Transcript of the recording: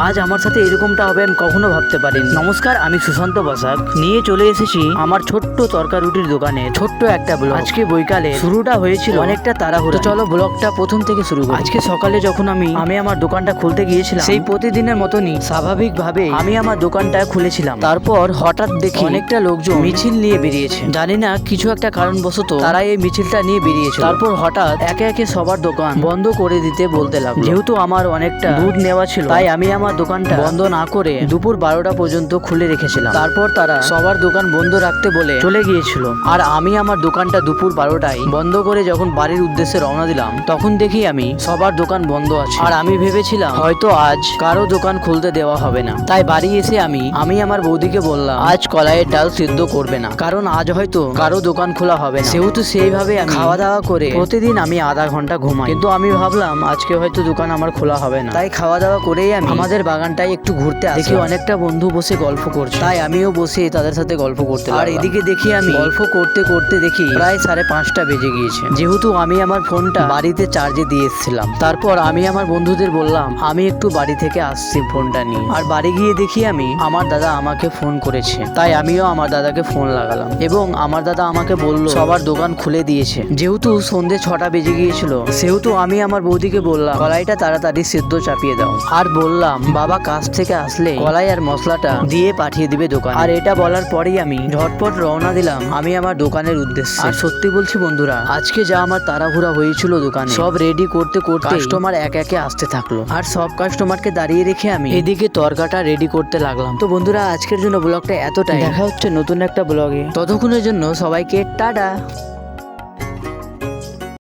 আজ আমার সাথে এরকমটা হবে আমি কখনো ভাবতে পারিনি। নমস্কার, আমি সুশান্ত বসাক নিয়ে চলে এসেছি আমার ছোট্ট তরকা রুটির দোকানে ছোট্ট একটা ব্লগ। আজকে বৈকালে শুরুটা হয়েছিল অনেকটা তাড়াহুড়ো। চলো ব্লগটা প্রথম থেকে শুরু করি। আজকে সকালে যখন আমি আমার দোকানটা খুলতে গিয়েছিলাম, সেই প্রতিদিনের মতনই স্বাভাবিকভাবে আমি আমার দোকানটা খুলেছিলাম। তারপর হঠাৎ দেখি অনেকটা লোকজন মিছিল নিয়ে বেরিয়েছে। জানি না কিছু একটা কারণবশত তারা এই মিছিলটা নিয়ে বেরিয়েছে। তারপর হঠাৎ একে একে সবার দোকান বন্ধ করে দিতে বলতে লাগলো। যেহেতু আমার অনেকটা দুধ নেওয়া ছিল, তাই আমি আমার দোকানটা বন্ধ না করে দুপুর 12টা পর্যন্ত খুলে রেখেছিলাম। তারপর তারা সবার দোকান বন্ধ রাখতে বলে চলে গিয়েছিল। আর আমি আমার দোকানটা দুপুর 12টায় বন্ধ করে যখন বাড়ির উদ্দেশ্যে রওনা দিলাম, তখন দেখি আমি সবার দোকান বন্ধ আছে। আর আমি ভেবেছিলাম হয়তো আজ কারো দোকান খুলতে দেওয়া হবে না। তাই বাড়ি এসে আমি আমার বৌদিকে বললাম আজ কলাইয়ের ডাল সিদ্ধ করবে না, কারণ আজ হয়তো কারো দোকান খোলা হবে না। সেহেতু সেইভাবে আমি খাওয়া দাওয়া করে প্রতিদিন আমি আধা ঘন্টা ঘুমাই। কিন্তু আমি ভাবলাম আজকে হয়তো দোকান আমার খোলা হবে না, তাই খাওয়া দাওয়া করেই আমি আমাদের বাগানটায় একটু ঘুরতে আসি। দেখি অনেকটা বন্ধু বসে গল্প করছে, তাই আমিও বসে তাদের সাথে গল্প করতে লাগলাম। আর এদিকে দেখি আমি গল্প করতে করতে দেখি প্রায় 5:30 বেজে গিয়েছে। যেহেতু আমি আমার ফোনটা বাড়িতে চার্জে দিয়ে এসেছিলাম। তারপর আমি আমার বন্ধুদের বললাম আমি একটু বাড়ি থেকে আসছি ফোনটা নিয়ে। আর বাড়ি গিয়ে দেখি আমি আমার দাদা আমাকে ফোন করেছে, তাই আমিও আমার দাদাকে ফোন লাগালাম এবং আমার দাদা আমাকে বলল সবার দোকান খুলে দিয়েছে। যেহেতু সন্ধ্যে 6টা বেজে গিয়েছিল, সেহেতু আমি আমার বৌদিকে বললাম কলাইটা তাড়াতাড়ি সিদ্ধ চাপিয়ে দাও। আর বললাম বাবা কাজ থেকে আসলে কলাই আর মশলাটা দিয়ে পাঠিয়ে দিবে দোকান। আর এটা বলার পরেই আমি ঝটপট রওনা দিলাম আমি আমার দোকানের উদ্দেশ্যে। আর সত্যি বলছি বন্ধুরা, আজকে যা আমার তাড়াহুড়া হয়েছিল দোকানে, সব রেডি করতে করতে কাস্টমার এক একে আসতে থাকলো। আর সব কাস্টমারকে দাঁড়িয়ে রেখে আমি এদিকে তরকাটা রেডি করতে লাগলাম। তো বন্ধুরা, আজকের জন্য ব্লগটা এতটাই। দেখা হচ্ছে নতুন একটা ব্লগে। ততক্ষণের জন্য সবাইকে টাটা।